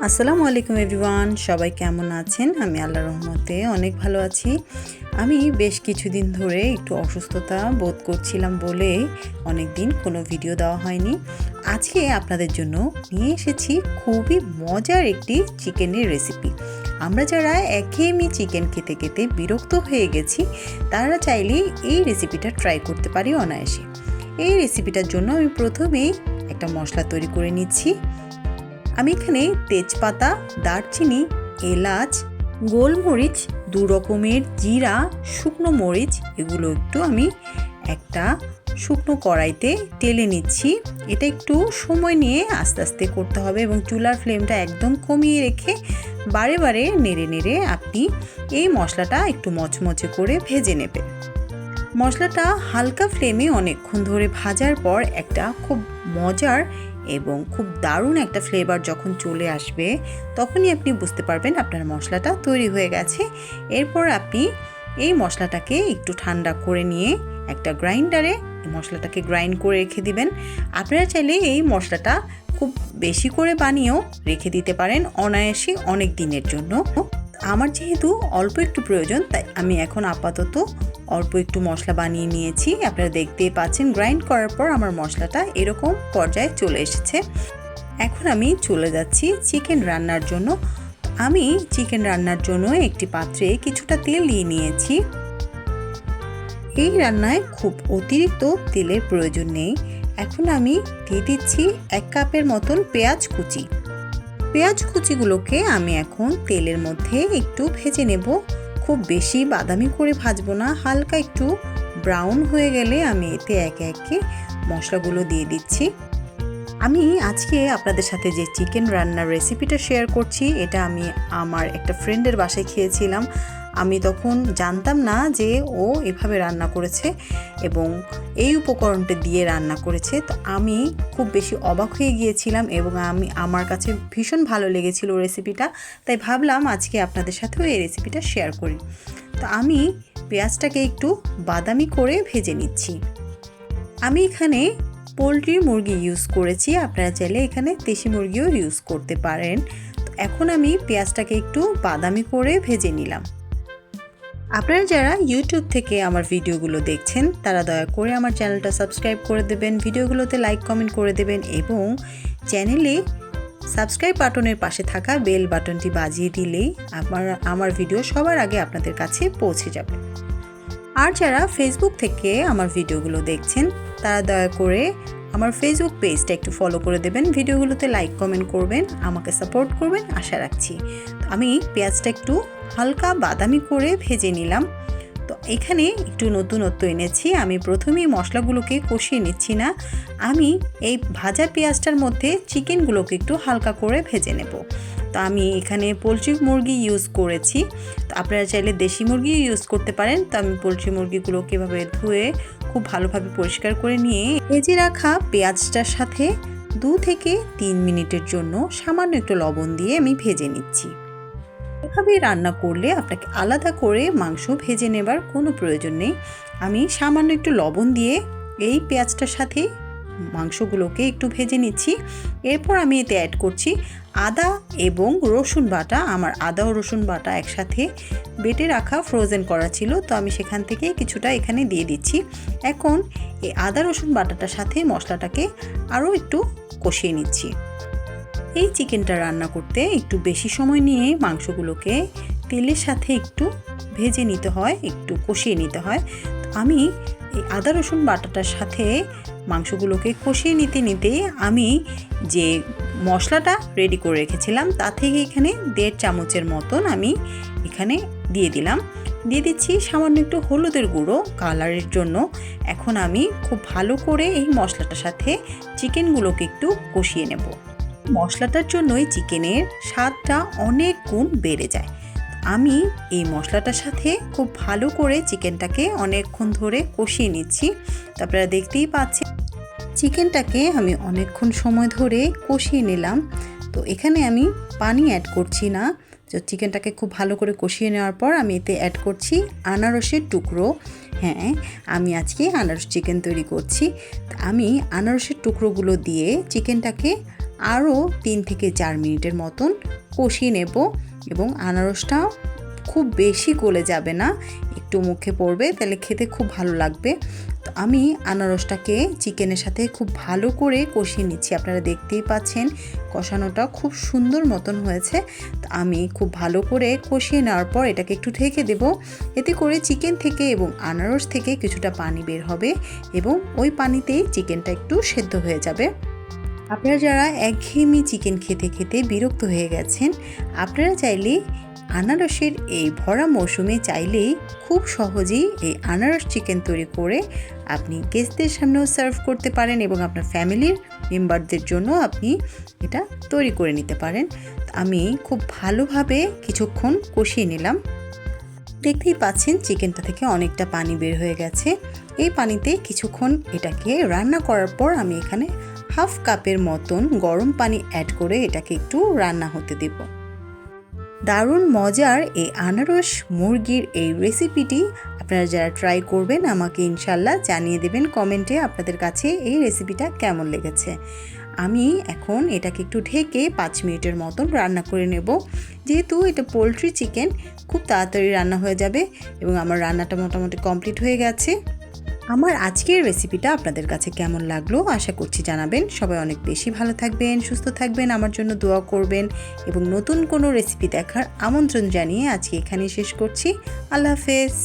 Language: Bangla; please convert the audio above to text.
আসসালামু আলাইকুম এভরিওয়ান, সবাই কেমন আছেন? আমি আল্লাহর রহমতে অনেক ভালো আছি। আমি বেশ কিছুদিন ধরে একটু অসুস্থতা বোধ করছিলাম বলে অনেক দিন কোনো ভিডিও দেওয়া হয়নি। আজকে আপনাদের জন্য নিয়ে এসেছি খুবই মজার একটি চিকেনের রেসিপি। আমরা যারা একঘেয়েমি চিকেন খেতে খেতে বিরক্ত হয়ে গেছি, তারা চাইলে এই রেসিপিটা ট্রাই করতে পারি অনায়াসে। এই রেসিপিটার জন্য আমি প্রথমেই একটা মশলা তৈরি করে নিচ্ছি। আমি এখানে তেজপাতা, দারচিনি, এলাচ, গোলমরিচ, 2 রকমের জিরা, শুকনো মরিচ এগুলো একটু আমি একটা শুকনো কড়াইতে টেলে নিচ্ছি। এটা একটু সময় নিয়ে আস্তে আস্তে করতে হবে এবং চুলার ফ্লেমটা একদম কমিয়ে রেখে বারে বারে নেড়ে নেড়ে আপনি এই মশলাটা একটু মচমচে করে ভেজে নেবেন। মশলাটা হালকা ফ্লেমে অনেকক্ষণ ধরে ভাজার পর একটা খুব মজার এবং খুব দারুণ একটা ফ্লেভার যখন চলে আসবে, তখনই আপনি বুঝতে পারবেন আপনার মশলাটা তৈরি হয়ে গেছে। এরপর আপনি এই মশলাটাকে একটু ঠান্ডা করে নিয়ে একটা গ্রাইন্ডারে মশলাটাকে গ্রাইন্ড করে রেখে দিবেন। আপনারা চাইলে এই মশলাটা খুব বেশি করে বানিয়েও রেখে দিতে পারেন অনায়াসে অনেক দিনের জন্য। আমার যেহেতু অল্প একটু প্রয়োজন, তাই আমি এখন আপাতত অল্প একটু মশলা বানিয়ে নিয়েছি। আপনারা দেখতেই পাচ্ছেন গ্রাইন্ড করার পর আমার মশলাটা এরকম পর্যায়ে চলে এসেছে। এখন আমি চলে যাচ্ছি চিকেন রান্নার জন্য। আমি চিকেন রান্নার জন্য একটি পাত্রে কিছুটা তেল দিয়ে নিয়েছি। এই রান্নায় খুব অতিরিক্ত তেলের প্রয়োজন নেই। এখন আমি দিয়ে দিচ্ছি 1 কাপের মতন পেঁয়াজ কুচি। পেঁয়াজ কুচিগুলোকে আমি এখন তেলের মধ্যে একটু ভেজে নেব। খুব বেশি বাদামি করে ভাজবো না, হালকা একটু ব্রাউন হয়ে গেলে আমি এতে একে একে মশলাগুলো দিয়ে দিচ্ছি। আমি আজকে আপনাদের সাথে যে চিকেন রান্নার রেসিপিটা শেয়ার করছি, এটা আমি আমার একটা ফ্রেন্ডের বাসায় খেয়েছিলাম। আমি তখন জানতাম না যে ও এভাবে রান্না করেছে এবং এই উপকরণটা দিয়ে রান্না করেছে। তো আমি খুব বেশি অবাক হয়ে গিয়েছিলাম এবং আমার কাছে ভীষণ ভালো লেগেছিল রেসিপিটা। তাই ভাবলাম আজকে আপনাদের সাথেও এই রেসিপিটা শেয়ার করি। তো আমি পেঁয়াজটাকে একটু বাদামি করে ভেজে নিচ্ছি। আমি এখানে পোলট্রি মুরগি ইউজ করেছি, আপনারা চাইলে এখানে দেশি মুরগিও ইউজ করতে পারেন। তো এখন আমি পেঁয়াজটাকে একটু বাদামি করে ভেজে নিলাম। আপনারা যারা ইউটিউব থেকে আমার ভিডিওগুলো দেখছেন, তারা দয়া করে আমার চ্যানেলটা সাবস্ক্রাইব করে দেবেন, ভিডিওগুলোতে লাইক কমেন্ট করে দেবেন এবং চ্যানেলে সাবস্ক্রাইব বাটনের পাশে থাকা বেল বাটনটি বাজিয়ে দিলেই আমার ভিডিও সবার আগে আপনাদের কাছে পৌঁছে যাবে। আর যারা ফেসবুক থেকে আমার ভিডিওগুলো দেখছেন, তারা দয়া করে আমার ফেসবুক পেজটা একটু ফলো করে দেবেন, ভিডিওগুলোতে লাইক কমেন্ট করবেন, আমাকে সাপোর্ট করবেন আশা রাখছি। আমি পেঁয়াজটা একটু হালকা বাদামি করে ভেজে নিলাম। তো এখানে একটু নতুনত্ব এনেছি, আমি প্রথমেই মশলাগুলোকে কষিয়ে নিচ্ছি না, আমি এই ভাজা পেঁয়াজটার মধ্যে চিকেনগুলোকে একটু হালকা করে ভেজে নেব। তো আমি এখানে পোলট্রি মুরগি ইউজ করেছি, তো আপনারা চাইলে দেশি মুরগি ইউজ করতে পারেন। তো আমি পোলট্রি মুরগিগুলোকে এভাবে ধুয়ে খুব ভালোভাবে পরিষ্কার করে নিয়ে ভেজে রাখা পেঁয়াজটার সাথে 2 থেকে 3 মিনিটের জন্য সামান্য একটু লবণ দিয়ে আমি ভেজে নিচ্ছি। এভাবে রান্না করলে আপনাকে আলাদা করে মাংস ভেজে নেবার কোনো প্রয়োজন নেই। আমি সামান্য একটু লবণ দিয়ে এই পেঁয়াজটার সাথে মাংসগুলোকে একটু ভেজে নিচ্ছি। এরপর আমি এতে অ্যাড করছি আদা এবং রসুন বাটা। আমার আদা ও রসুন বাটা একসাথে বেটে রাখা ফ্রোজেন করা ছিল, তো আমি সেখান থেকে কিছুটা এখানে দিয়ে দিচ্ছি। এখন এই আদা রসুন বাটাটার সাথে মশলাটাকে আরও একটু কষিয়ে নিচ্ছি। এই চিকেনটা রান্না করতে একটু বেশি সময় নিয়ে মাংসগুলোকে তেলের সাথে একটু ভেজে নিতে হয়, একটু কষিয়ে নিতে হয়। আমি এই আদা রসুন বাটাটার সাথে মাংসগুলোকে কষিয়ে নিতে নিতে আমি যে মশলাটা রেডি করে রেখেছিলাম, তা থেকে এখানে 1.5 চামচের মতন আমি এখানে দিয়ে দিচ্ছি সামান্য একটু হলুদের গুঁড়ো কালারের জন্য। এখন আমি খুব ভালো করে এই মশলাটার সাথে চিকেনগুলোকে একটু কষিয়ে নেব। মশলাটার জন্যই চিকেনের স্বাদটা অনেক গুণ বেড়ে যায়। আমি এই মশলাটার সাথে খুব ভালো করে চিকেনটাকে অনেকক্ষণ ধরে কষিয়ে নিচ্ছি। তারপরে দেখতেই পাচ্ছেন চিকেনটাকে আমি অনেকক্ষণ সময় ধরে কষিয়ে নিলাম। তো এখানে আমি পানি অ্যাড করছি না। তো চিকেনটাকে খুব ভালো করে কষিয়ে নেওয়ার পর আমি এতে অ্যাড করছি আনারসের টুকরো। হ্যাঁ, আমি আজকে আনারস চিকেন তৈরি করছি। আমি আনারসের টুকরোগুলো দিয়ে চিকেনটাকে আরও 3 থেকে 4 মিনিটের মতন কষিয়ে নেব এবং আনারসটা খুব বেশি গলে যাবে না, একটু মুখে পড়বে, তাহলে খেতে খুব ভালো লাগবে। তো আমি আনারসটাকে চিকেনের সাথে খুব ভালো করে কষিয়ে নিচ্ছি। আপনারা দেখতেই পাচ্ছেন কষানোটা খুব সুন্দর মতন হয়েছে। তো আমি খুব ভালো করে কষিয়ে নেওয়ার পর এটাকে একটু ঢেকে দেব। এতে করে চিকেন থেকে এবং আনারস থেকে কিছুটা পানি বের হবে এবং ওই পানিতেই চিকেনটা একটু সেদ্ধ হয়ে যাবে। আপনারা যারা একঘেয়েমি চিকেন খেতে খেতে বিরক্ত হয়ে গেছেন, আপনারা চাইলে আনারসের এই ভরা মৌসুমে চাইলেই খুব সহজেই এই আনারস চিকেন তৈরি করে আপনি গেস্টদের সামনেও সার্ভ করতে পারেন এবং আপনার ফ্যামিলির মেম্বারদের জন্য আপনি এটা তৈরি করে নিতে পারেন। আমি খুব ভালোভাবে কিছুক্ষণ কষিয়ে নিলাম। দেখতেই পাচ্ছেন চিকেনটা থেকে অনেকটা পানি বের হয়ে গেছে। এই পানিতে কিছুক্ষণ এটাকে রান্না করার পর আমি এখানে হাফ কাপের মতন গরম পানি অ্যাড করে এটাকে একটু রান্না হতে দেব। দারুণ মজার এই আনারস মুরগির এই রেসিপিটি আপনারা যারা ট্রাই করবেন আমাকে ইনশাল্লাহ জানিয়ে দেবেন কমেন্টে আপনাদের কাছে এই রেসিপিটা কেমন লেগেছে। আমি এখন এটাকে একটু ঢেকে 5 মিনিটের মতন রান্না করে নেব। যেহেতু এটা পোলট্রি চিকেন, খুব তাড়াতাড়ি রান্না হয়ে যাবে এবং আমার রান্নাটা মোটামুটি কমপ্লিট হয়ে গেছে। আমার আজকের রেসিপিটা আপনাদের কাছে কেমন লাগলো আশা করছি জানাবেন। সবাই অনেক বেশি ভালো থাকবেন, সুস্থ থাকবেন, আমার জন্য দোয়া করবেন এবং নতুন কোনো রেসিপি দেখার আমন্ত্রণ জানিয়ে আজকে এখানেই শেষ করছি। আল্লাহ হাফেজ।